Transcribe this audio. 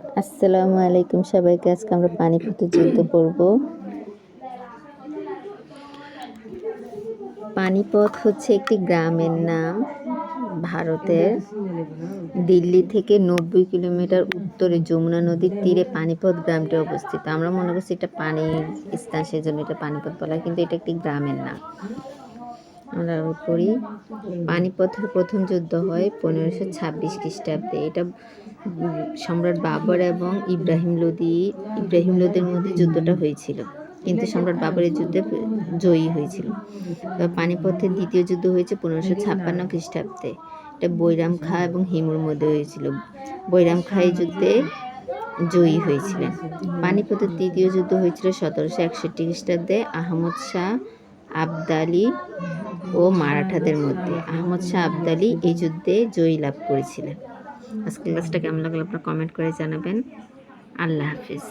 আসসালামু আলাইকুম সবাইকে। আজকে আমরা পানিপথের যুদ্ধ পড়ব। পানিপথ হচ্ছে একটি গ্রামের নাম। ভারতের দিল্লি থেকে 90 কিলোমিটার উত্তরে যমুনা নদীর তীরে পানিপথ গ্রামটি অবস্থিত। আমরা মনে করছি এটা পানির স্থান, সেজন্য এটা পানিপথ বলা হয়, কিন্তু এটা একটি গ্রামের নাম। আমরা পড়ি, পানিপথের প্রথম যুদ্ধ হয় 1526 খ্রিস্টাব্দে। এটা সম্রাট বাবর এবং ইব্রাহিম লোদির মধ্যে যুদ্ধটা হয়েছিল, কিন্তু সম্রাট বাবর এই যুদ্ধে জয়ী হয়েছিল। পানিপথের দ্বিতীয় যুদ্ধ হয়েছে 1556 খ্রিস্টাব্দে। এটা বৈরাম খাঁ এবং হিমুর মধ্যে হয়েছিল। বৈরাম খাঁ এই যুদ্ধে জয়ী হয়েছিলেন। পানিপথের তৃতীয় যুদ্ধ হয়েছিল 1761 খ্রিস্টাব্দে আহমদ শাহ আবদালি ও মারাঠাদের মধ্যে। আহমদ শাহ আবদালি এই যুদ্ধে জয়ী লাভ করেছিলেন। আজকের ক্লাসটা কেমন লাগলো আপনারা কমেন্ট করে জানাবেন। আল্লাহ হাফিজ।